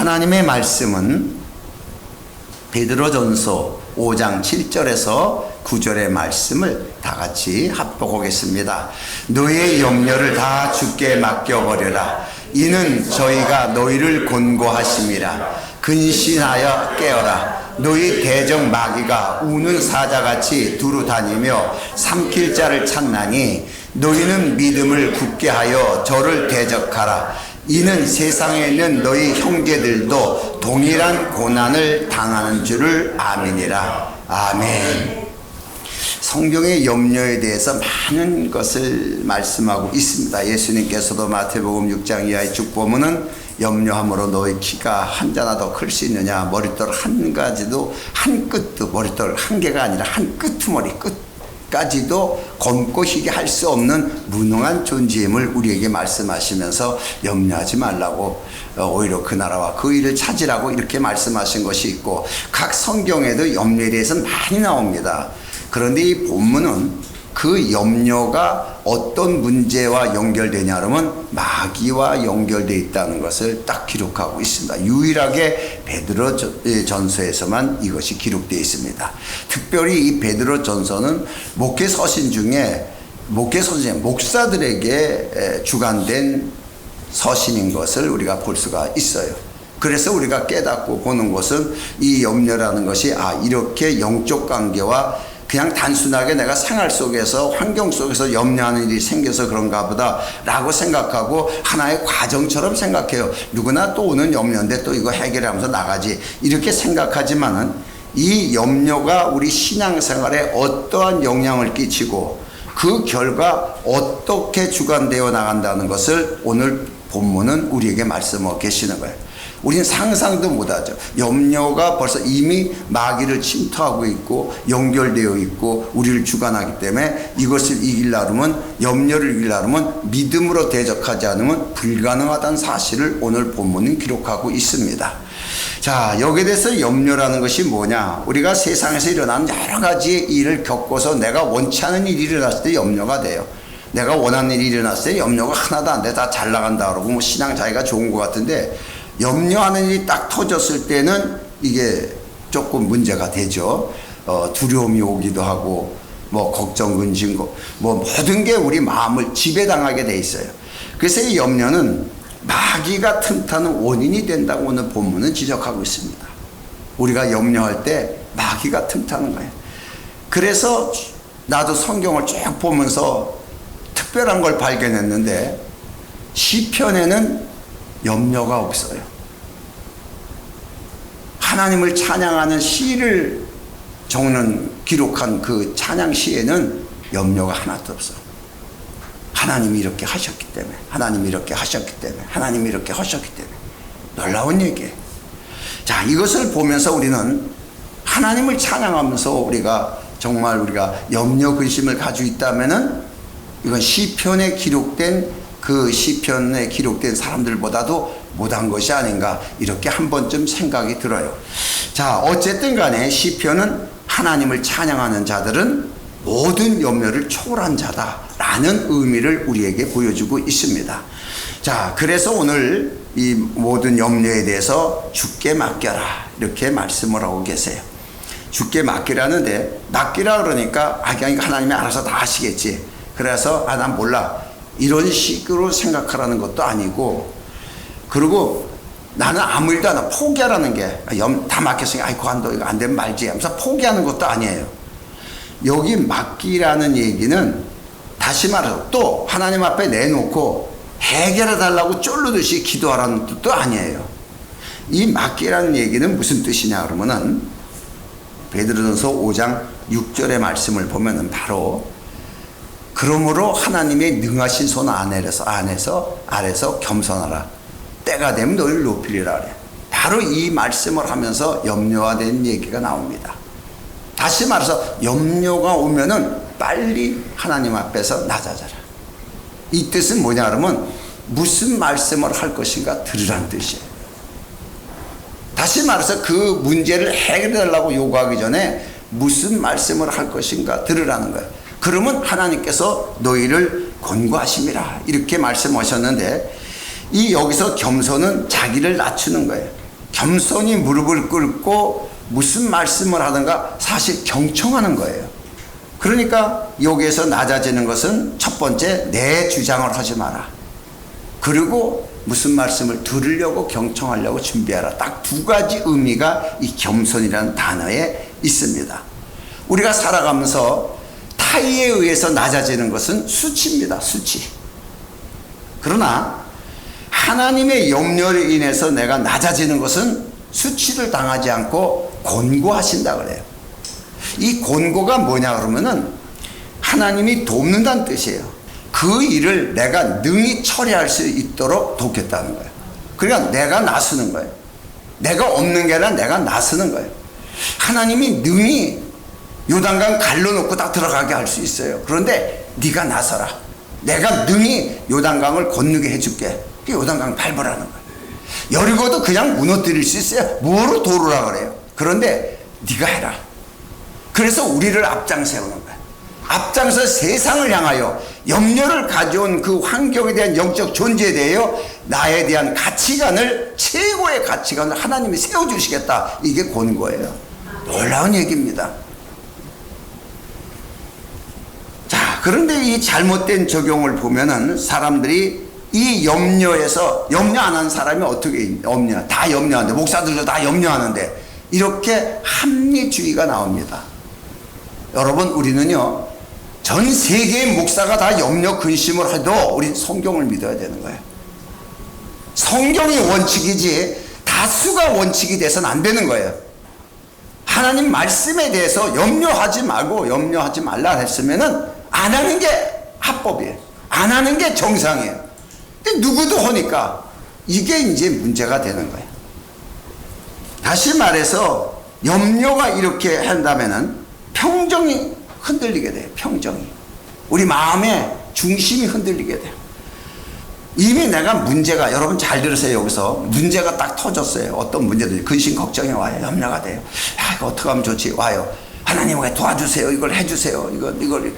하나님의 말씀은 베드로전서 5장 7절에서 9절의 말씀을 다 같이 합독하겠습니다. 너희의 염려를 다 주께 맡겨버려라. 이는 저희가 너희를 권고하심이라. 근신하여 깨어라. 너희 대적 마귀가 우는 사자같이 두루 다니며 삼킬 자를 찾나니 너희는 믿음을 굳게 하여 저를 대적하라. 이는 세상에 있는 너희 형제들도 동일한 고난을 당하는 줄을 아미니라. 아멘. 성경의 염려에 대해서 많은 것을 말씀하고 있습니다. 예수님께서도 마태복음 6장 이하에 쭉 보면은 염려함으로 너희 키가 한 자나 더 클 수 있느냐. 머릿돌 한 가지도 한 끝도 머릿돌 한 개가 아니라 한 끄트머리 끝까지도 검고 희게 할 수 없는 무능한 존재임을 우리에게 말씀하시면서 염려하지 말라고, 오히려 그 나라와 그 일을 찾으라고 이렇게 말씀하신 것이 있고, 각 성경에도 염려에 대해서는 많이 나옵니다. 그런데 이 본문은 그 염려가 어떤 문제와 연결되냐 그러면 마귀와 연결되어 있다는 것을 딱 기록하고 있습니다. 유일하게 베드로전서에서만 이것이 기록되어 있습니다. 특별히 이 베드로전서는 목회서신 중에 목사들에게 주관된 서신인 것을 우리가 볼 수가 있어요. 그래서 우리가 깨닫고 보는 것은 이 염려라는 것이 이렇게 영적 관계와 그냥 단순하게 내가 생활 속에서 환경 속에서 염려하는 일이 생겨서 그런가 보다 라고 생각하고 하나의 과정처럼 생각해요. 누구나 또 오는 염려인데 또 이거 해결하면서 나가지 이렇게 생각하지만은 이 염려가 우리 신앙생활에 어떠한 영향을 끼치고 그 결과 어떻게 주관되어 나간다는 것을 오늘 본문은 우리에게 말씀하고 계시는 거예요. 우리는 상상도 못하죠. 염려가 벌써 이미 마귀를 침투하고 있고 연결되어 있고 우리를 주관하기 때문에 이것을 이기려면, 염려를 이기려면 믿음으로 대적하지 않으면 불가능하다는 사실을 오늘 본문은 기록하고 있습니다. 자, 여기에 대해서 염려라는 것이 뭐냐? 우리가 세상에서 일어나는 여러 가지 일을 겪고서 내가 원치 않은 일이 일어났을 때 염려가 돼요. 내가 원하는 일이 일어났을 때 염려가 하나도 안 돼. 다 잘 나간다 그러고 뭐 신앙 자기가 좋은 것 같은데, 염려하는 일이 딱 터졌을 때는 이게 조금 문제가 되죠. 두려움이 오기도 하고 뭐 걱정, 근심, 뭐 모든 게 우리 마음을 지배당하게 돼 있어요. 그래서 이 염려는 마귀가 틈타는 원인이 된다고 오늘 본문은 지적하고 있습니다. 우리가 염려할 때 마귀가 틈타는 거예요. 그래서 나도 성경을 쭉 보면서 특별한 걸 발견했는데, 시편에는 염려가 없어요. 하나님을 찬양하는 시를 기록한 그 찬양 시에는 염려가 하나도 없어. 하나님이 이렇게 하셨기 때문에, 하나님이 이렇게 하셨기 때문에, 하나님이 이렇게 하셨기 때문에. 놀라운 얘기예요. 자, 이것을 보면서 우리는 하나님을 찬양하면서 우리가 정말 우리가 염려 근심을 가지고 있다면은 이건 시편에 기록된 그 시편에 기록된 사람들보다도 못한 것이 아닌가, 이렇게 한 번쯤 생각이 들어요. 자, 어쨌든 간에 시편은 하나님을 찬양하는 자들은 모든 염려를 초월한 자다라는 의미를 우리에게 보여주고 있습니다. 자, 그래서 오늘 이 모든 염려에 대해서 주께 맡겨라 이렇게 말씀을 하고 계세요. 주께 맡기라는데, 맡기라 그러니까 그냥 하나님이 알아서 다 하시겠지, 그래서 난 몰라 이런 식으로 생각하라는 것도 아니고, 그리고 나는 아무 일도 안 하고 포기하라는 게, 다 맡겼으니까 그만둬, 이거 안 되면 말지 하면서 포기하는 것도 아니에요. 여기 맡기라는 얘기는 다시 말해서 또 하나님 앞에 내놓고 해결해 달라고 쫄르듯이 기도하라는 뜻도 아니에요. 이 맡기라는 얘기는 무슨 뜻이냐 그러면은 베드로전서 5장 6절의 말씀을 보면은 바로 그러므로 하나님의 능하신 손 아래서 겸손하라. 때가 되면 너희를 높이리라 그래. 바로 이 말씀을 하면서 염려가 된 얘기가 나옵니다. 다시 말해서 염려가 오면은 빨리 하나님 앞에서 낮아져라. 이 뜻은 뭐냐 그러면 무슨 말씀을 할 것인가 들으라는 뜻이에요. 다시 말해서 그 문제를 해결해 달라고 요구하기 전에 무슨 말씀을 할 것인가 들으라는 거예요. 그러면 하나님께서 너희를 권고하심이라 이렇게 말씀하셨는데, 이 여기서 겸손은 자기를 낮추는 거예요. 겸손히 무릎을 꿇고 무슨 말씀을 하든가 사실 경청하는 거예요. 그러니까 여기에서 낮아지는 것은 첫 번째, 내 주장을 하지 마라. 그리고 무슨 말씀을 들으려고 경청하려고 준비하라. 딱 두 가지 의미가 이 겸손이라는 단어에 있습니다. 우리가 살아가면서 타의에 의해서 낮아지는 것은 수치입니다. 수치. 그러나 하나님의 염려로 인해서 내가 낮아지는 것은 수치를 당하지 않고 곤고하신다 그래요. 이 곤고가 뭐냐 그러면은 하나님이 돕는다는 뜻이에요. 그 일을 내가 능히 처리할 수 있도록 돕겠다는 거예요. 그러니까 내가 나서는 거예요. 내가 없는 게 아니라 내가 나서는 거예요. 하나님이 능히 요단강 갈라놓고 다 들어가게 할 수 있어요. 그런데 네가 나서라. 내가 능히 요단강을 건너게 해줄게. 요단강 밟으라는 거예요. 여리고도 그냥 무너뜨릴 수 있어요. 뭐로 도루라 그래요. 그런데 네가 해라. 그래서 우리를 앞장 세우는 거예요. 앞장서 세상을 향하여 염려를 가져온 그 환경에 대한 영적 존재에 대하여 나에 대한 가치관을, 최고의 가치관을 하나님이 세워주시겠다. 이게 곤고예요. 놀라운 얘기입니다. 자, 그런데 이 잘못된 적용을 보면은 사람들이 이 염려에서, 염려 안 하는 사람이 어떻게 염려? 다 염려하는데, 목사들도 다 염려하는데, 이렇게 합리주의가 나옵니다. 여러분, 우리는요, 전 세계의 목사가 다 염려 근심을 해도 우린 성경을 믿어야 되는 거예요. 성경이 원칙이지 다수가 원칙이 돼서는 안 되는 거예요. 하나님 말씀에 대해서 염려하지 말고 염려하지 말라 했으면은 안 하는 게 합법이에요. 안 하는 게 정상이에요. 근데 누구도 하니까 이게 이제 문제가 되는 거예요. 다시 말해서 염려가 이렇게 한다면은 평정이 흔들리게 돼요. 평정이. 우리 마음의 중심이 흔들리게 돼요. 이미 내가 문제가, 여러분 잘 들으세요. 여기서 문제가 딱 터졌어요. 어떤 문제든지 근심 걱정이 와요. 염려가 돼요. 야, 이거 어떻게 하면 좋지? 와요. 하나님 왜 도와주세요. 이걸 해주세요. 이걸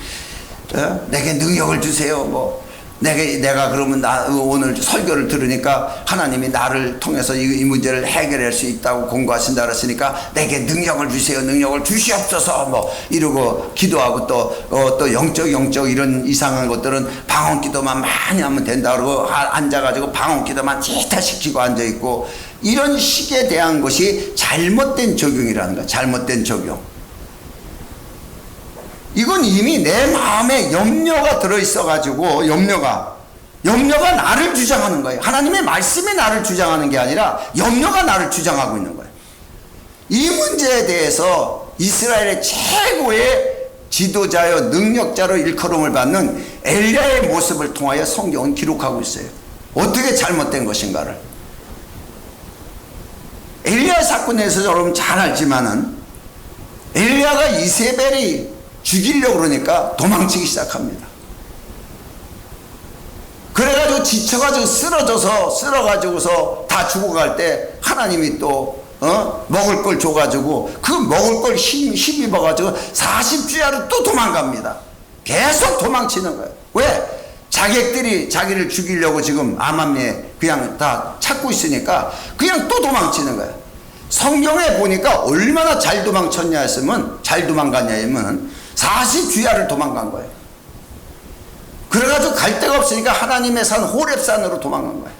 내게 능력을 주세요. 뭐 내가 그러면 오늘 설교를 들으니까 하나님이 나를 통해서 이 문제를 해결할 수 있다고 공고하신다 그랬으니까 내게 능력을 주세요. 능력을 주시옵소서. 뭐 이러고 기도하고 또 영적 이런 이상한 것들은 방언 기도만 많이 하면 된다 그러고 앉아가지고 방언 기도만 지타시키고 앉아있고, 이런 식에 대한 것이 잘못된 적용이라는 거야. 잘못된 적용. 이건 이미 내 마음에 염려가 들어있어가지고, 염려가 나를 주장하는 거예요. 하나님의 말씀이 나를 주장하는 게 아니라 염려가 나를 주장하고 있는 거예요. 이 문제에 대해서 이스라엘의 최고의 지도자여 능력자로 일컬음을 받는 엘리야의 모습을 통하여 성경은 기록하고 있어요. 어떻게 잘못된 것인가를. 엘리야 사건에서 여러분 잘 알지만은 엘리야가 이세벨이 죽이려고 그러니까 도망치기 시작합니다. 그래가지고 지쳐가지고 쓰러가지고서 다 죽어갈 때 하나님이 또 먹을 걸 줘가지고 그 먹을 걸 힘입어가지고 40주야로 또 도망갑니다. 계속 도망치는 거예요. 왜? 자객들이 자기를 죽이려고 지금 암암리에 그냥 다 찾고 있으니까 그냥 또 도망치는 거예요. 성경에 보니까 얼마나 잘 도망쳤냐 했으면, 잘 도망갔냐 하면 40주야를 도망간 거예요. 그래가지고 갈 데가 없으니까 하나님의 산 호렙산으로 도망간 거예요.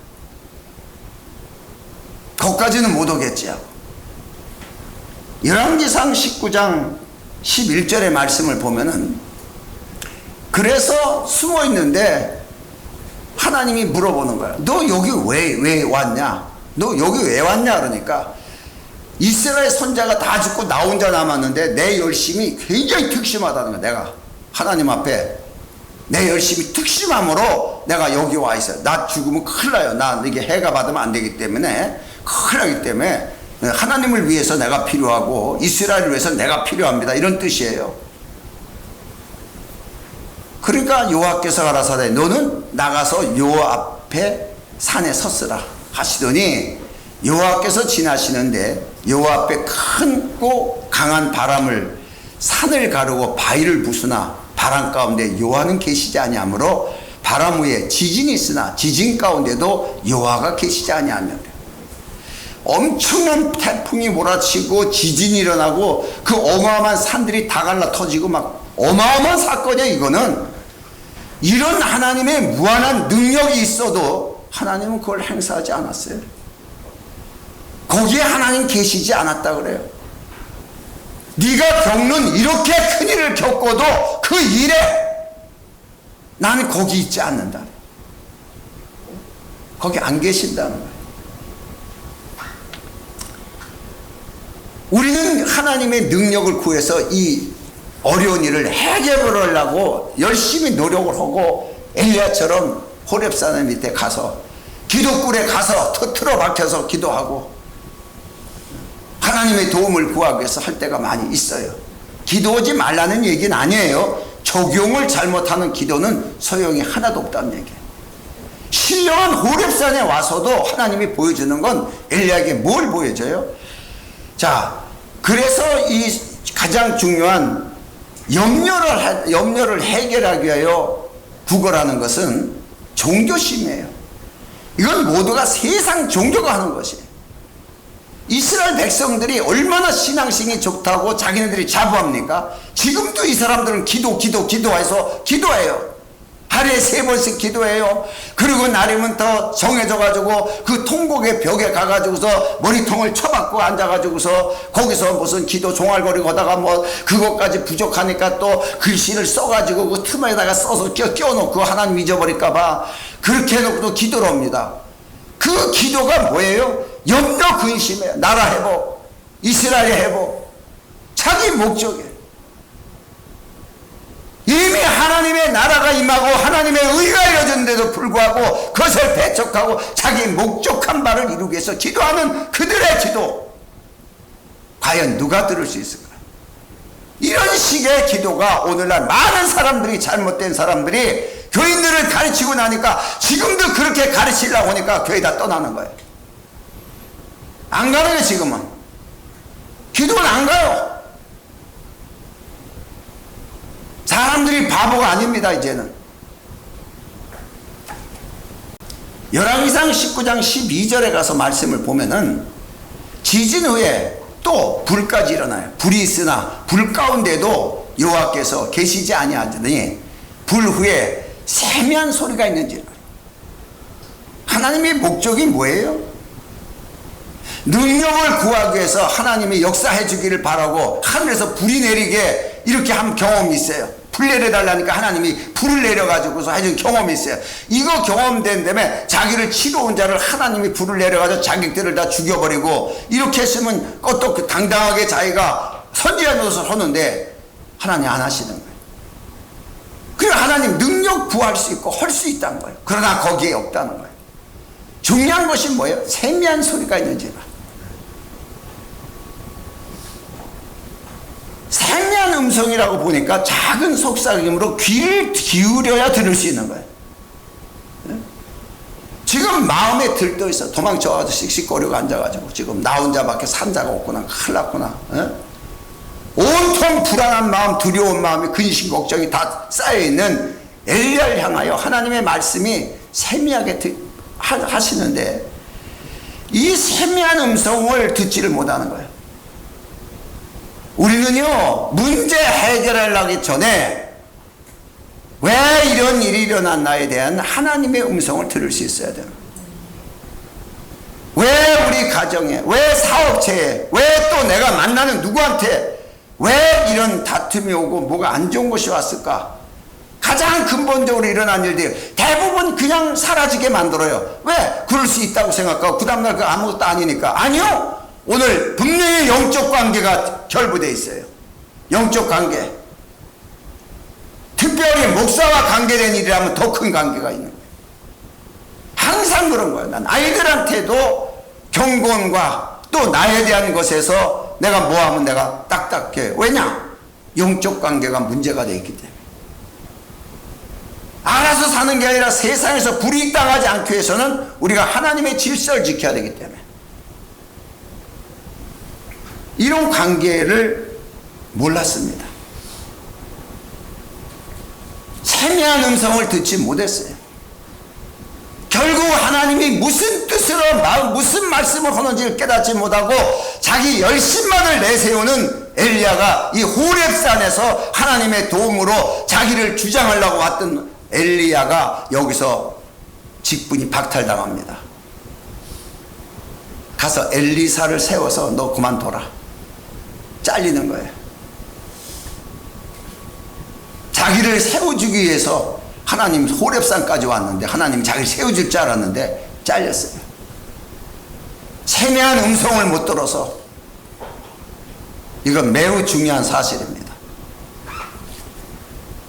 거기까지는 못 오겠지 하고. 열왕기상 19장 11절의 말씀을 보면은, 그래서 숨어 있는데 하나님이 물어보는 거야. 너 여기 왜 왔냐? 너 여기 왜 왔냐? 그러니까 이스라엘 선자가 다 죽고 나 혼자 남았는데 내 열심이 굉장히 특심하다는 거야. 내가 하나님 앞에 내 열심이 특심함으로 내가 여기 와 있어요. 나 죽으면 큰일 나요. 나 이게 해가 받으면 안 되기 때문에, 큰일 나기 때문에 하나님을 위해서 내가 필요하고 이스라엘을 위해서 내가 필요합니다. 이런 뜻이에요. 그러니까 여호와께서 가라사대 너는 나가서 여호와 앞에 산에 섰으라 하시더니, 여호와께서 지나시는데 여호와 앞에 크고 강한 바람을, 산을 가르고 바위를 부수나 바람 가운데 여호와는 계시지 아니하므로 바람 위에 지진이 있으나 지진 가운데도 여호와가 계시지 아니하며. 엄청난 태풍이 몰아치고 지진이 일어나고 그 어마어마한 산들이 다 갈라 터지고 막 어마어마한 사건이야. 이거는 이런 하나님의 무한한 능력이 있어도 하나님은 그걸 행사하지 않았어요. 거기에 하나님 계시지 않았다 그래요. 네가 겪는 이렇게 큰 일을 겪어도 그 일에 나는 거기 있지 않는다. 거기 안 계신다는 거예요. 우리는 하나님의 능력을 구해서 이 어려운 일을 해결하려고 열심히 노력을 하고 엘리야처럼 호렙산 밑에 가서 기도굴에 가서 틀어박혀서 기도하고 하나님의 도움을 구하기 위해서 할 때가 많이 있어요. 기도하지 말라는 얘기는 아니에요. 적용을 잘못하는 기도는 소용이 하나도 없다는 얘기예요. 신령한 호렙산에 와서도 하나님이 보여주는 건 엘리야에게 뭘 보여줘요? 자, 그래서 이 가장 중요한 염려를 해결하기 위하여 구걸하는 것은 종교심이에요. 이건 모두가 세상 종교가 하는 것이에요. 이스라엘 백성들이 얼마나 신앙심이 좋다고 자기네들이 자부합니까? 지금도 이 사람들은 기도해서 기도해요. 하루에 3번씩 기도해요. 그리고 날이면 더 정해져가지고 그 통곡의 벽에 가가지고서 머리통을 쳐박고 앉아가지고서 거기서 무슨 기도 종알거리 거다가 뭐 그것까지 부족하니까 또 글씨를 써가지고 그 틈에다가 써서 끼워놓고 하나님 잊어버릴까봐 그렇게 해놓고도 기도를 합니다. 그 기도가 뭐예요? 염려 근심이에요. 나라 회복, 이스라엘 회복, 자기 목적이에요. 이미 하나님의 나라가 임하고 하나님의 의가 이루어졌는데도 불구하고 그것을 배척하고 자기 목적한 바를 이루기 위해서 기도하는 그들의 기도, 과연 누가 들을 수 있을까? 이런 식의 기도가 오늘날 많은 사람들이, 잘못된 사람들이 교인들을 가르치고 나니까 지금도 그렇게 가르치려고 하니까 교회 다 떠나는 거예요. 안 가는 거예요. 지금은 기도는 안 가요. 사람들이 바보가 아닙니다. 이제는 열왕기상 19장 12절에 가서 말씀을 보면은 지진 후에 또 불까지 일어나요. 불이 있으나 불 가운데도 여호와께서 계시지 아니하더니 불 후에 세미한 소리가 있는지. 하나님의 목적이 뭐예요? 능력을 구하기 위해서 하나님이 역사해 주기를 바라고 하늘에서 불이 내리게 이렇게 한 경험이 있어요. 불 내려달라니까 하나님이 불을 내려가지고서 해준 경험이 있어요. 이거 경험된 다음에 자기를 치러온 자를 하나님이 불을 내려가지고 자기들을 다 죽여버리고 이렇게 했으면 또 당당하게 자기가 선지자 노릇을 하는데 하나님 안 하시는 거예요. 그리고 하나님 능력 구할 수 있고 할 수 있다는 거예요. 그러나 거기에 없다는 거예요. 중요한 것이 뭐예요? 세미한 소리가 있는지 봐. 세미한 음성이라고 보니까 작은 속삭임으로 귀를 기울여야 들을 수 있는 거예요. 지금 마음에 들떠 있어. 도망쳐가지고 씩씩거리고 앉아가지고 지금 나 혼자밖에 산자가 없구나. 큰일 났구나. 온통 불안한 마음, 두려운 마음이, 근심, 걱정이 다 쌓여있는 엘리야를 향하여 하나님의 말씀이 세미하게 하시는데 이 세미한 음성을 듣지를 못하는 거예요. 우리는요, 문제 해결하기 전에 왜 이런 일이 일어났나에 대한 하나님의 음성을 들을 수 있어야 돼요. 왜 우리 가정에, 왜 사업체에, 왜 또 내가 만나는 누구한테 왜 이런 다툼이 오고 뭐가 안 좋은 것이 왔을까? 가장 근본적으로 일어난 일들이 대부분 그냥 사라지게 만들어요. 왜? 그럴 수 있다고 생각하고 그 다음날 그 아무것도 아니니까. 아니요! 오늘 분명히 영적 관계가 결부되어 있어요. 영적 관계. 특별히 목사와 관계된 일이라면 더 큰 관계가 있는 거예요. 항상 그런 거예요. 난 아이들한테도 경건과 또 나에 대한 것에서 내가 뭐하면 내가 딱딱해요. 왜냐? 영적 관계가 문제가 되어 있기 때문에. 알아서 사는 게 아니라 세상에서 불이익당하지 않기 위해서는 우리가 하나님의 질서를 지켜야 되기 때문에 이런 관계를 몰랐습니다. 세미한 음성을 듣지 못했어요. 결국 하나님 하나님이 무슨 뜻으로 무슨 말씀을 하는지를 깨닫지 못하고 자기 열심만을 내세우는 엘리야가 이 호렙산에서 하나님의 도움으로 자기를 주장하려고 왔던 엘리야가 여기서 직분이 박탈당합니다. 가서 엘리사를 세워서 너 그만둬라. 잘리는 거예요. 자기를 세워주기 위해서 하나님 호렙산까지 왔는데 하나님 자기를 세워줄 줄 알았는데 잘렸어요. 세미한 음성을 못 들어서. 이건 매우 중요한 사실입니다.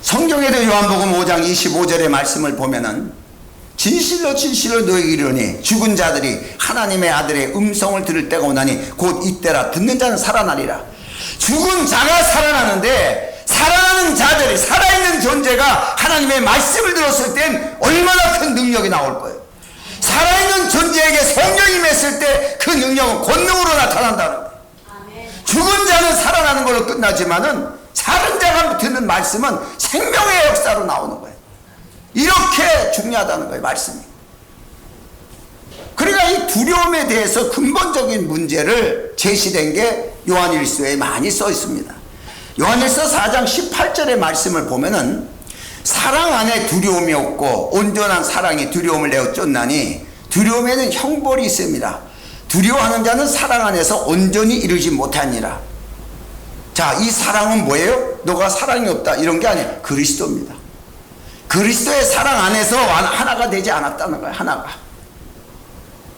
성경에도 요한복음 5장 25절의 말씀을 보면은 진실로 진실로 너희에게 이르노니 죽은 자들이 하나님의 아들의 음성을 들을 때가 오나니 곧 이때라. 듣는 자는 살아나리라. 죽은 자가 살아나는데 살아나는 자들이, 살아있는 존재가 하나님의 말씀을 들었을 땐 얼마나 큰 능력이 나올 거예요. 살아있는 존재에게 성령이 임했을 때 그 능력은 권능으로 나타난다는 거예요. 죽은 자는 살아나는 걸로 끝나지만은 살은 자가 듣는 말씀은 생명의 역사로 나오는 거예요. 이렇게 중요하다는 거예요, 말씀이. 그러니까 이 두려움에 대해서 근본적인 문제를 제시된 게 요한일서에 많이 써 있습니다. 요한일서 4장 18절의 말씀을 보면은 사랑 안에 두려움이 없고 온전한 사랑이 두려움을 내어 쫓나니 두려움에는 형벌이 있습니다. 두려워하는 자는 사랑 안에서 온전히 이루지 못하니라. 자, 이 사랑은 뭐예요? 너가 사랑이 없다 이런 게 아니에요. 그리스도입니다. 그리스도의 사랑 안에서 하나가 되지 않았다는 거예요. 하나가.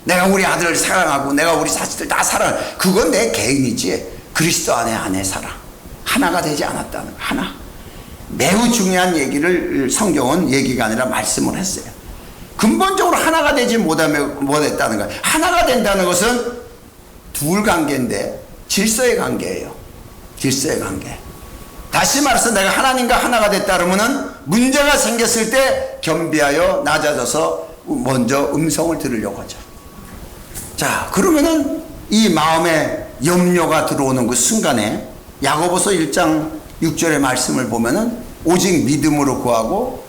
내가 우리 아들을 사랑하고 내가 우리 자식들 다 사랑해. 그건 내 개인이지. 그리스도 안에 사랑. 하나가 되지 않았다는 거예요. 하나. 매우 중요한 얘기를 성경은 얘기가 아니라 말씀을 했어요. 근본적으로 하나가 되지 못했다는 거예요. 하나가 된다는 것은 둘 관계인데 질서의 관계예요. 질서의 관계. 다시 말해서 내가 하나님과 하나가 됐다 그러면은 문제가 생겼을 때 겸비하여 낮아져서 먼저 음성을 들으려고 하죠. 자, 그러면은 이 마음에 염려가 들어오는 그 순간에 야고보서 1장 6절의 말씀을 보면은 오직 믿음으로 구하고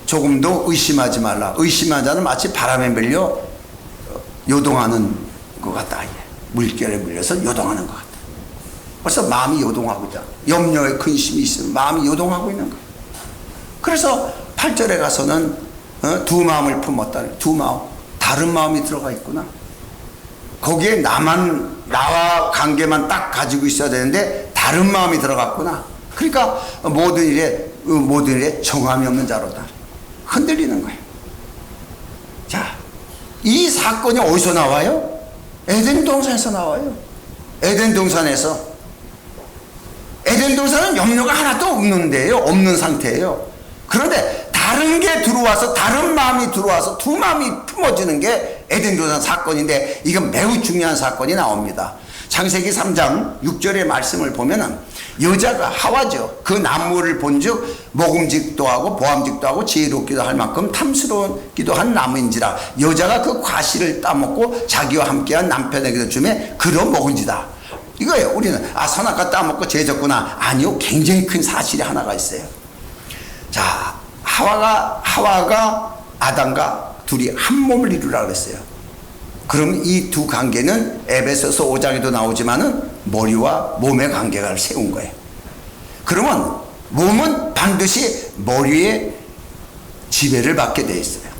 조금도 의심하지 말라. 의심한 자는 마치 바람에 밀려 요동하는 것 같다. 물결에 밀려서 요동하는 것 같다. 벌써 마음이 요동하고 있다. 염려에 근심이 있으면 마음이 요동하고 있는 거예요. 그래서 8절에 가서는 두 마음을 품었다. 두 마음. 다른 마음이 들어가 있구나. 거기에 나와 관계만 딱 가지고 있어야 되는데 다른 마음이 들어갔구나. 그러니까 모든 일에 정함이 없는 자로다. 흔들리는 거예요. 자, 이 사건이 어디서 나와요? 에덴 동산에서 나와요. 에덴 동산에서. 에덴 동산은 염려가 하나도 없는데요. 없는 상태예요. 그런데 다른 게 들어와서, 다른 마음이 들어와서 두 마음이 품어지는 게 에덴 동산 사건인데 이건 매우 중요한 사건이 나옵니다. 창세기 3장 6절의 말씀을 보면은 여자가 하와죠. 그 나무를 본즉 먹음직도 하고 보암직도 하고 지혜롭기도 할 만큼 탐스러우기도 한 나무인지라 여자가 그 과실을 따먹고 자기와 함께한 남편에게도 주매 그러 먹은지다. 이거예요. 우리는 선악과 따먹고 죄졌구나. 아니요. 굉장히 큰 사실이 하나가 있어요. 자, 하와가 아담과 둘이 한 몸을 이루라 그랬어요. 그럼 이 두 관계는 에베소서 5장에도 나오지만은 머리와 몸의 관계를 세운 거예요. 그러면 몸은 반드시 머리의 지배를 받게 되어 있어요.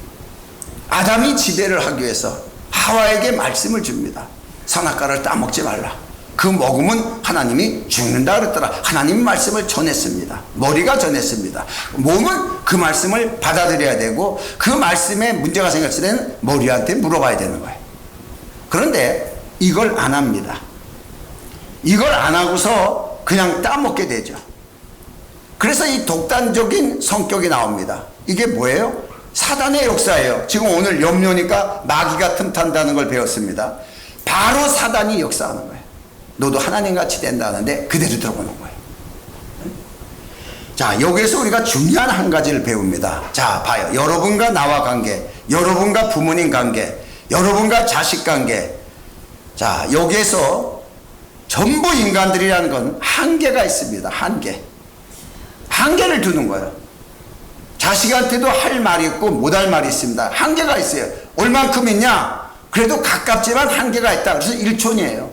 아담이 지배를 하기 위해서 하와에게 말씀을 줍니다. 선악과를 따먹지 말라. 그 먹으면 하나님이 죽는다 그랬더라. 하나님 말씀을 전했습니다. 머리가 전했습니다. 몸은 그 말씀을 받아들여야 되고 그 말씀에 문제가 생겼을 때는 머리한테 물어봐야 되는 거예요. 그런데 이걸 안 합니다. 이걸 안 하고서 그냥 따먹게 되죠. 그래서 이 독단적인 성격이 나옵니다. 이게 뭐예요? 사단의 역사예요. 지금 오늘 염려니까 마귀가 틈탄다는 걸 배웠습니다. 바로 사단이 역사하는 거예요. 너도 하나님같이 된다는데 그대로 들어보는 거예요. 자, 여기에서 우리가 중요한 한 가지를 배웁니다. 자, 봐요. 여러분과 나와 관계, 여러분과 부모님 관계, 여러분과 자식 관계. 자, 여기에서 전부 인간들이라는 건 한계가 있습니다. 한계를 두는 거예요. 자식한테도 할 말이 있고 못할 말이 있습니다. 한계가 있어요. 얼만큼 있냐? 그래도 가깝지만 한계가 있다. 그래서 1촌이에요.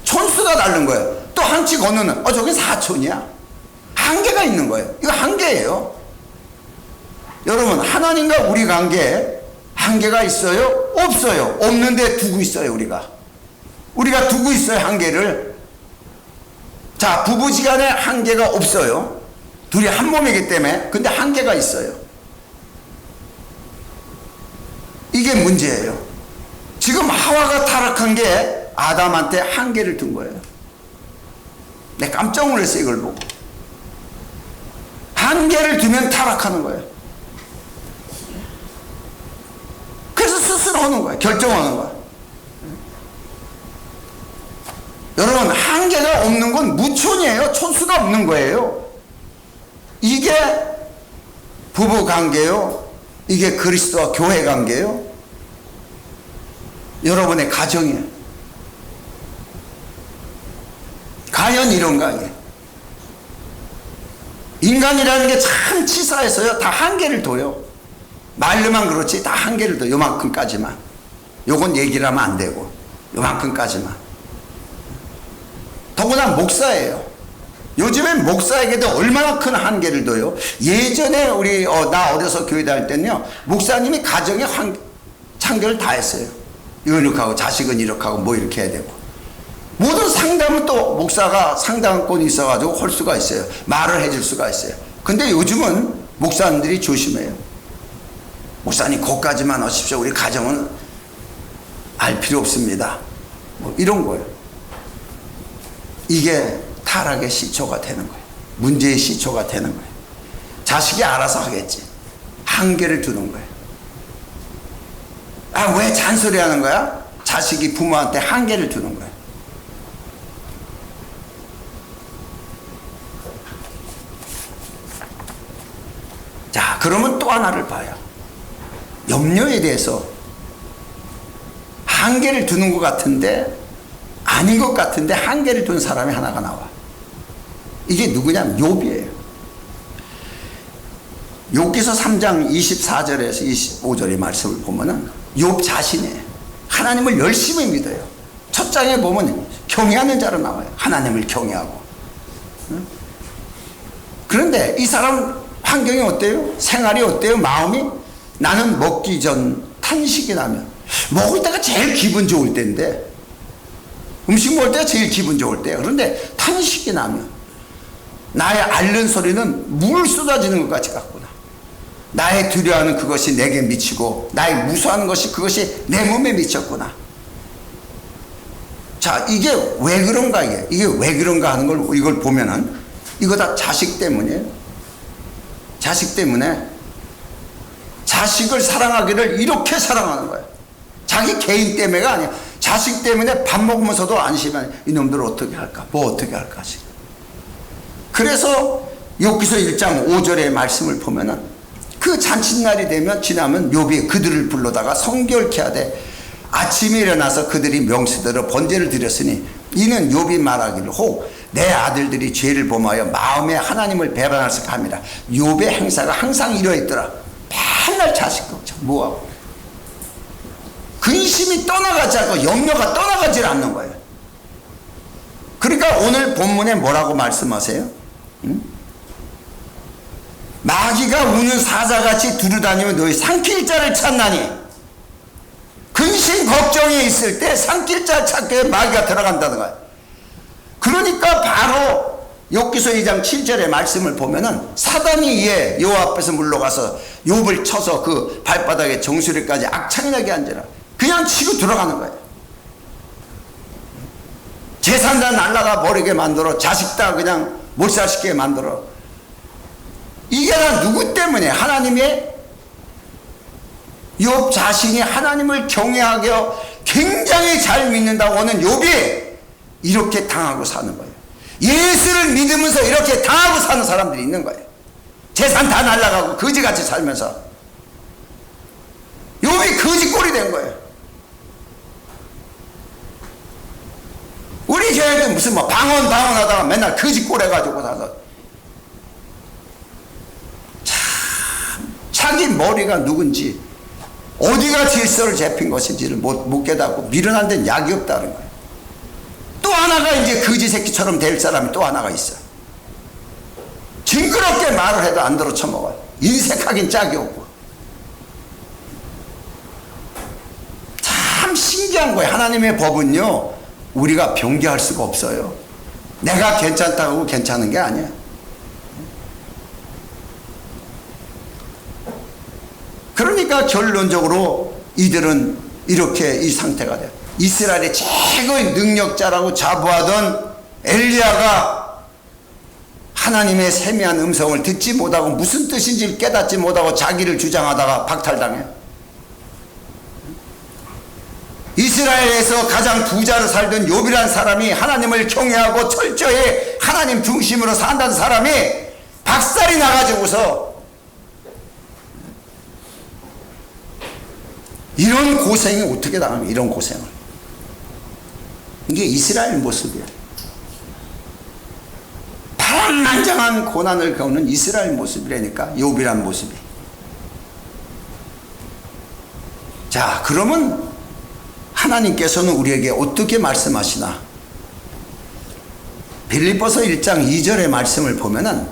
촌수가 다른 거예요. 또 한치 건너는 저기 4촌이야. 한계가 있는 거예요. 이거 한계예요. 여러분, 하나님과 우리 관계에 한계가 있어요? 없어요. 없는데 두고 있어요. 우리가 두고 있어요. 한계를. 자, 부부지간에 한계가 없어요. 둘이 한 몸이기 때문에. 근데 한계가 있어요. 이게 문제예요. 지금 하와가 타락한 게 아담한테 한계를 둔 거예요. 내가 깜짝 놀랐어요. 이걸 보고. 한계를 두면 타락하는 거예요. 그래서 스스로 하는 거예요. 결정하는 거예요. 여러분, 한계가 없는 건 무촌이에요. 촌수가 없는 거예요. 이게 부부 관계요. 이게 그리스도와 교회 관계요. 여러분의 가정이에요. 과연 이런가? 이게 인간이라는 게 참 치사해서요. 다 한계를 둬요. 말로만 그렇지 다 한계를 둬요. 요만큼까지만. 요건 얘기를 하면 안 되고 요만큼까지만. 더구나 목사예요. 요즘엔 목사에게도 얼마나 큰 한계를 둬요. 예전에 나 어려서 교회 다닐 때는요, 목사님이 가정에 참견을 다 했어요. 이거 이렇게 하고 자식은 이렇게 하고 뭐 이렇게 해야 되고. 모든 상담은 또 목사가 상담권이 있어가지고 할 수가 있어요. 말을 해줄 수가 있어요. 근데 요즘은 목사님들이 조심해요. 목사님 거기까지만 하십시오. 우리 가정은 알 필요 없습니다. 뭐 이런 거예요. 이게 타락의 시초가 되는 거예요. 문제의 시초가 되는 거예요. 자식이 알아서 하겠지. 한계를 두는 거예요. 왜 잔소리 하는 거야? 자식이 부모한테 한계를 두는 거예요. 자, 그러면 또 하나를 봐요. 염려에 대해서 한계를 두는 것 같은데 아닌 것 같은데 한계를 둔 사람이 하나가 나와. 이게 누구냐면 욥이에요. 욥기서 3장 24절에서 25절의 말씀을 보면은 욥 자신이에요. 하나님을 열심히 믿어요. 첫 장에 보면 경외하는 자로 나와요. 하나님을 경외하고. 그런데 이 사람 환경이 어때요? 생활이 어때요? 마음이? 나는 먹기 전 탄식이 나면, 먹을 때가 제일 기분 좋을 때인데, 음식 먹을 때가 제일 기분 좋을 때야. 그런데 탄식이 나면 나의 앓는 소리는 물 쏟아지는 것 같이 같구나. 나의 두려워하는 그것이 내게 미치고 나의 무서워하는 것이 그것이 내 몸에 미쳤구나. 자, 이게 왜 그런가? 이게 왜 그런가 하는 걸 이걸 보면은 이거 다 자식 때문이에요. 자식 때문에. 자식을 사랑하기를 이렇게 사랑하는 거예요. 자기 개인 때문에가 아니야. 자식 때문에 밥 먹으면서도 안심해. 이놈들 어떻게 할까? 뭐 어떻게 할까? 그래서 욥기서 1장 5절의 말씀을 보면은 그 잔칫날이 되면 지나면 욥이 그들을 불러다가 성결케 하되 아침에 일어나서 그들이 명수대로 번제를 드렸으니 이는 욥이 말하기를 혹 내 아들들이 죄를 범하여 마음에 하나님을 배반할까 함이라. 욥의 행사가 항상 이러했더라. 맨날 자식 걱정 뭐하고 근심이 떠나가지 않고 염려가 떠나가지 않는 거예요. 그러니까 오늘 본문에 뭐라고 말씀하세요? 마귀가 우는 사자같이 두루다니며 너희 삼킬 자를 찾나니. 근심 걱정이 있을 때 삼킬 자 찾기 위해 마귀가 들어간다는 거예요. 그러니까 바로 욥기서 2장 7절의 말씀을 보면은 사단이 여호와 앞에서 물러가서 욥을 쳐서 그 발바닥에 정수리까지 악창나게 앉으라. 그냥 치고 들어가는 거예요. 재산 다 날라가 버리게 만들어. 자식 다 그냥 못 살시게 만들어. 이게 다 누구 때문에? 하나님의 욥 자신이 하나님을 경외하게 굉장히 잘 믿는다고 하는 욥이 이렇게 당하고 사는 거예요. 예수를 믿으면서 이렇게 당하고 사는 사람들이 있는 거예요. 재산 다 날라가고 거지같이 살면서 욥이 거지꼴이 된 거예요. 우리 교회는 무슨 방언 하다가 맨날 거지꼴 해가지고 사서 머리가 누군지, 어디가 질서를 잡힌 것인지를 못 깨닫고 미련한 데는 약이 없다는 거예요. 또 하나가 이제 거지 새끼처럼 될 사람이 또 하나가 있어요. 징그럽게 말을 해도 안 들어 쳐먹어요. 인색하긴 짝이 없고. 참 신기한 거예요. 하나님의 법은요, 우리가 변개할 수가 없어요. 내가 괜찮다고 괜찮은 게 아니야. 그러니까 결론적으로 이들은 이렇게 이 상태가 돼요. 이스라엘의 최고의 능력자라고 자부하던 엘리야가 하나님의 세미한 음성을 듣지 못하고 무슨 뜻인지 깨닫지 못하고 자기를 주장하다가 박탈당해요. 이스라엘에서 가장 부자로 살던 욥이라는 사람이 하나님을 경외하고 철저히 하나님 중심으로 산다는 사람이 박살이 나가지고서 이런 고생이 어떻게 당하면 이런 고생을. 이게 이스라엘 모습이에요. 파란만장한 고난을 겪는 이스라엘 모습이라니까, 욥이란 모습이. 자, 그러면 하나님께서는 우리에게 어떻게 말씀하시나? 빌립보서 1장 2절의 말씀을 보면은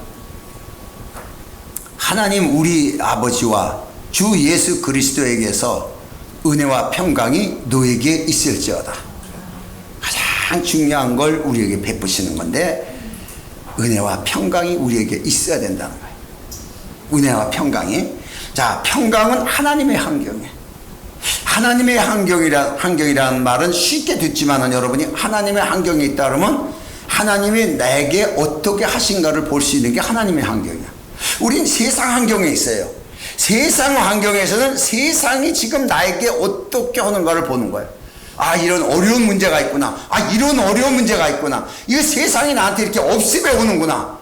하나님 우리 아버지와 주 예수 그리스도에게서 은혜와 평강이 너에게 있을지어다. 가장 중요한 걸 우리에게 베푸시는 건데, 은혜와 평강이 우리에게 있어야 된다는 거예요. 은혜와 평강이. 자, 평강은 하나님의 환경이에요. 하나님의 환경이라는 말은 쉽게 듣지만은 여러분이 하나님의 환경이 있다 그러면 하나님이 나에게 어떻게 하신가를 볼 수 있는 게 하나님의 환경이야. 우린 세상 환경에 있어요. 세상 환경에서는 세상이 지금 나에게 어떻게 하는가를 보는 거예요. 아, 이런 어려운 문제가 있구나. 아, 이런 어려운 문제가 있구나. 이거 세상이 나한테 이렇게 업습해 오는구나.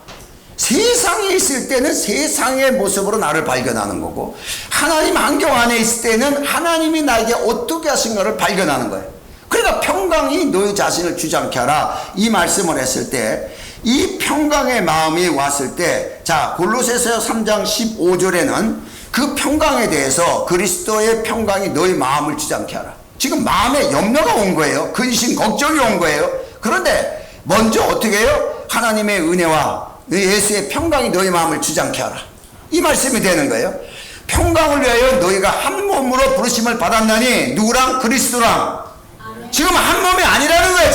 세상에 있을 때는 세상의 모습으로 나를 발견하는 거고, 하나님 환경 안에 있을 때는 하나님이 나에게 어떻게 하신가를 발견하는 거예요. 그러니까 평강이 너희 자신을 주장케 하라, 이 말씀을 했을 때, 이 평강의 마음이 왔을 때, 자, 골로새서 3장 15절에는 그 평강에 대해서 그리스도의 평강이 너희 마음을 주장케 하라. 지금 마음에 염려가 온 거예요. 근심, 걱정이 온 거예요. 그런데 먼저 어떻게 해요? 하나님의 은혜와 예수의 평강이 너희 마음을 주장케 하라, 이 말씀이 되는 거예요. 평강을 위하여 너희가 한 몸으로 부르심을 받았나니, 누구랑? 그리스도랑. 지금 한 몸이 아니라는 거예요.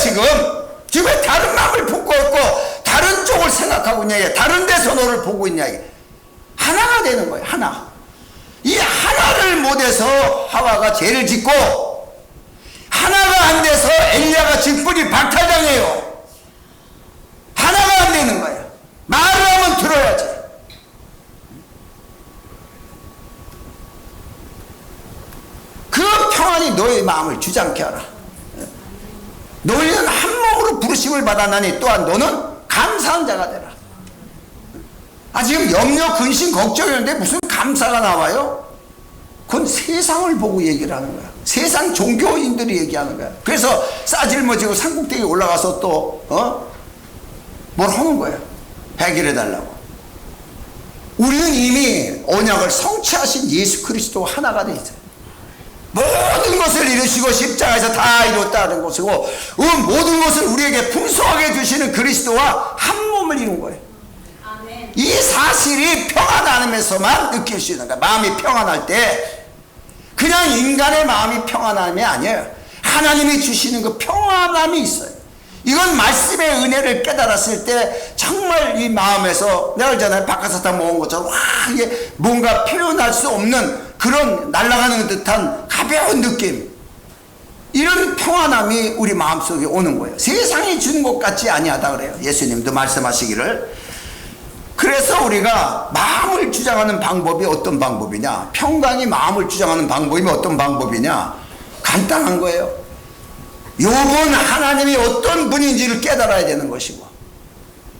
지금 다른 마음을 품고 있고 다른 쪽을 생각하고 있냐, 이게 다른 데서 너를 보고 있냐, 이게 하나가 되는 거예요. 하나. 이 하나를 못해서 하와가 죄를 짓고, 하나가 안 돼서 엘리야가 직분이 박탈당해요. 하나가 안 되는 거예요. 말을 하면 들어야지. 그 평안이 너의 마음을 주장케 하라. 너희는 한 몸으로 부르심을 받았나니 또한 너는 감사한 자가 되라. 아, 지금 염려, 근심, 걱정이었는데 무슨 감사가 나와요? 그건 세상을 보고 얘기를 하는 거야. 세상 종교인들이 얘기하는 거야. 그래서 싸질머지고 산꼭대기에 올라가서 또 뭘 하는 거예요. 해결해달라고. 우리는 이미 언약을 성취하신 예수 그리스도 하나가 돼 있어요. 모든 것을 이루시고 십자가에서 다 이뤘다는 것이고, 모든 것을 우리에게 풍성하게 주시는 그리스도와 한 몸을 이룬 거예요. 아멘. 이 사실이 평안함에서만 느낄 수 있는 거예요. 마음이 평안할 때 그냥 인간의 마음이 평안함이 아니에요. 하나님이 주시는 그 평안함이 있어요. 이건 말씀의 은혜를 깨달았을 때 정말 이 마음에서, 내가 알잖아요, 바깥사탕 먹은 것처럼 이게 뭔가 표현할 수 없는 그런 날아가는 듯한 가벼운 느낌, 이런 평안함이 우리 마음속에 오는 거예요. 세상이 주는 것 같지 아니하다 그래요. 예수님도 말씀하시기를. 그래서 우리가 마음을 주장하는 방법이 어떤 방법이냐, 평강이 마음을 주장하는 방법이 어떤 방법이냐, 간단한 거예요. 욥은 하나님이 어떤 분인지를 깨달아야 되는 것이고,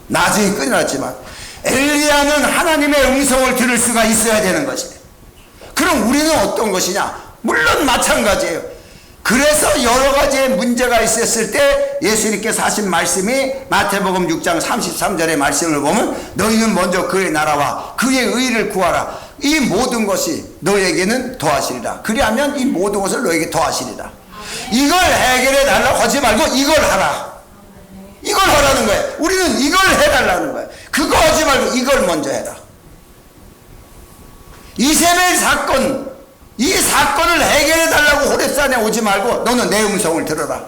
나중에 끝났지만 엘리야는 하나님의 음성을 들을 수가 있어야 되는 것이에요. 그럼 우리는 어떤 것이냐? 물론 마찬가지예요. 그래서 여러 가지의 문제가 있었을 때 예수님께서 하신 말씀이 마태복음 6장 33절의 말씀을 보면, 너희는 먼저 그의 나라와 그의 의를 구하라, 이 모든 것이 너에게는 더하시리라. 그리하면 이 모든 것을 너에게 더하시리라. 이걸 해결해 달라고 하지 말고 이걸 하라. 이걸 하라는 거예요. 우리는 이걸 해달라는 거예요. 그거 하지 말고 이걸 먼저 해라. 이세벨 사건, 이 사건을 해결해 달라고 호렙산에 오지 말고 너는 내 음성을 들어라.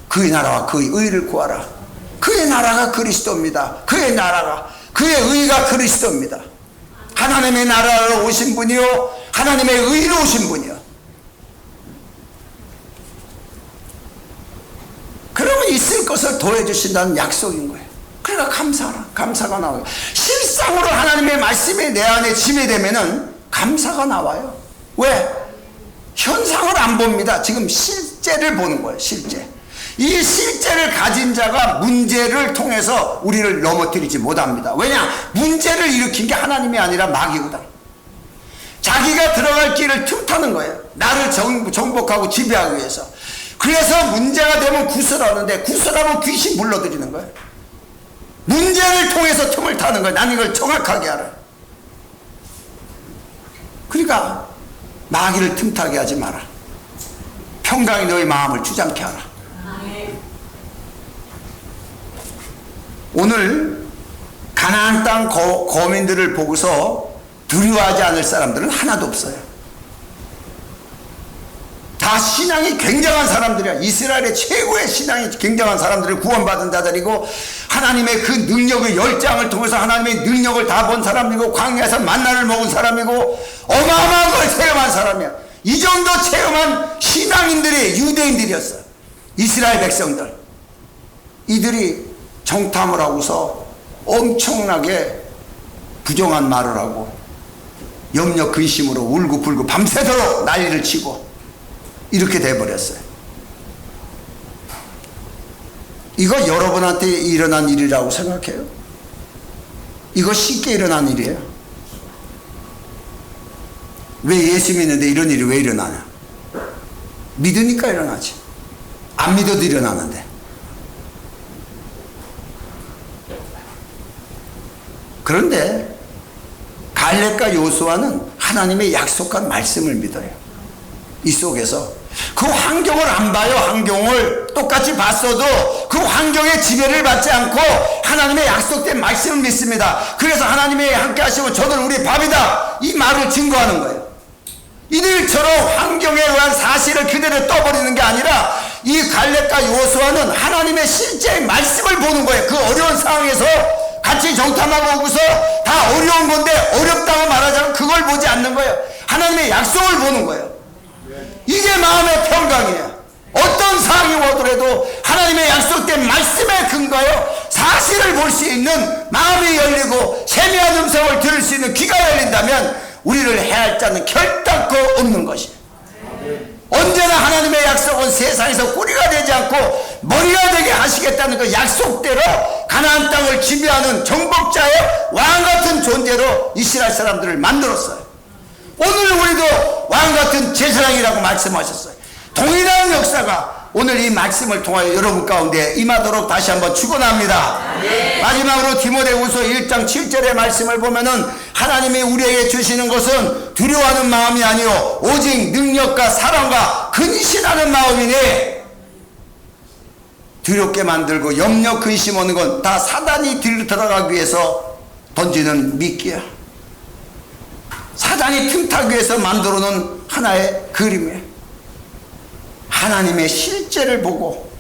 그의 나라와 그의 의를 구하라. 그의 나라가 그리스도입니다. 그의 나라가, 그의 의가 그리스도입니다. 하나님의 나라로 오신 분이요, 하나님의 의로 오신 분이요. 그러면 있을 것을 더해주신다는 약속인 거예요. 그러니까 감사하라. 감사가 나와요. 실상으로 하나님의 말씀이 내 안에 지배되면은 감사가 나와요. 왜? 현상을 안 봅니다. 지금 실제를 보는 거예요. 실제. 이 실제를 가진 자가 문제를 통해서 우리를 넘어뜨리지 못합니다. 왜냐? 문제를 일으킨 게 하나님이 아니라 마귀거든. 자기가 들어갈 길을 틈타는 거예요. 나를 정복하고 지배하기 위해서. 그래서 문제가 되면 구슬하는데, 구슬하면 귀신 불러들이는 거예요. 문제를 통해서 틈을 타는 거예요. 난 이걸 정확하게 알아요. 그러니까 마귀를 틈타게 하지 마라. 평강이 너의 마음을 주장케 하라. 오늘 가나안 땅 거민들을 보고서 두려워하지 않을 사람들은 하나도 없어요. 다 신앙이 굉장한 사람들이야. 이스라엘의 최고의 신앙이 굉장한 사람들을 구원받은 자들이고, 하나님의 그 능력의 열장을 통해서 하나님의 능력을 다 본 사람이고, 광야에서 만나를 먹은 사람이고, 어마어마한 걸 체험한 사람이야. 이 정도 체험한 신앙인들이 유대인들이었어. 이스라엘 백성들. 이들이 정탐을 하고서 엄청나게 부정한 말을 하고 염려 근심으로 울고불고 밤새도록 난리를 치고 이렇게 돼버렸어요. 이거 여러분한테 일어난 일이라고 생각해요? 이거 쉽게 일어난 일이에요. 왜 예수 믿는데 이런 일이 왜 일어나냐? 믿으니까 일어나지. 안 믿어도 일어나는데. 그런데 갈렙과 요수아는 하나님의 약속한 말씀을 믿어요. 이 속에서 그 환경을 안 봐요. 환경을 똑같이 봤어도 그 환경의 지배를 받지 않고 하나님의 약속된 말씀을 믿습니다. 그래서 하나님이 함께 하시고 저는 우리 밥이다, 이 말을 증거하는 거예요. 이들처럼 환경에 의한 사실을 그대로 떠버리는 게 아니라 이 갈렙과 요수아는 하나님의 실제의 말씀을 보는 거예요. 그 어려운 상황에서 같이 정탐하고 오고서 다 어려운 건데 어렵다고 말하자면 그걸 보지 않는 거예요. 하나님의 약속을 보는 거예요. 이게 마음의 평강이에요. 어떤 상황이 오더라도 하나님의 약속된 말씀에 근거하여 사실을 볼 수 있는 마음이 열리고 세미한 음성을 들을 수 있는 귀가 열린다면 우리를 해할 자는 결단코 없는 것이에요. 언제나 하나님의 약속은 세상에서 꼬리가 되지 않고 머리가 되게 하시겠다는 그 약속대로 가나안 땅을 지배하는 정복자의 왕같은 존재로 이스라엘 사람들을 만들었어요. 오늘 우리도 왕같은 제사장이라고 말씀하셨어요. 동일한 역사가 오늘 이 말씀을 통하여 여러분 가운데 임하도록 다시 한번 축원합니다. 네. 마지막으로 디모데후서 1장 7절의 말씀을 보면은 하나님이 우리에게 주시는 것은 두려워하는 마음이 아니요 오직 능력과 사랑과 근신하는 마음이니, 두렵게 만들고 염려 근심 오는 건 다 사단이 들어가기 위해서 던지는 미끼야. 사단이 틈타기 위해서 만들어 놓은 하나의 그림이에요. 하나님의 실제를 보고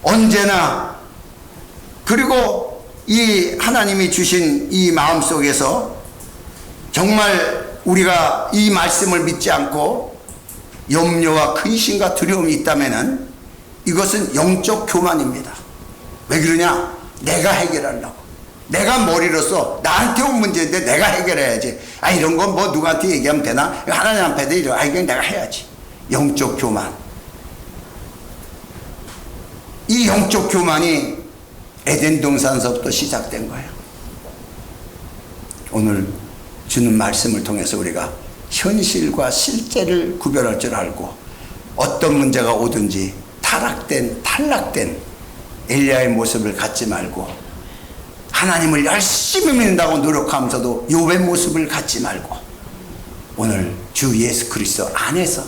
언제나, 그리고 이 하나님이 주신 이 마음속에서 정말 우리가 이 말씀을 믿지 않고 염려와 근심과 두려움이 있다면은 이것은 영적 교만입니다. 왜 그러냐? 내가 해결하려고. 내가 머리로서 나한테 온 문제인데 내가 해결해야지. 아, 이런 건 뭐 누구한테 얘기하면 되나? 하나님 앞에도 이러. 아, 이건 내가 해야지. 영적 교만. 이 영적 교만이 에덴 동산서부터 시작된 거예요. 오늘 주는 말씀을 통해서 우리가 현실과 실제를 구별할 줄 알고 어떤 문제가 오든지 탈락된 엘리야의 모습을 갖지 말고 하나님을 열심히 믿는다고 노력하면서도 욥의 모습을 갖지 말고 오늘 주 예수 그리스도 안에서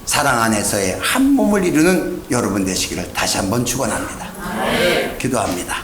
사랑 안에서의 한 몸을 이루는 여러분 되시기를 다시 한번 축원합니다. 기도합니다.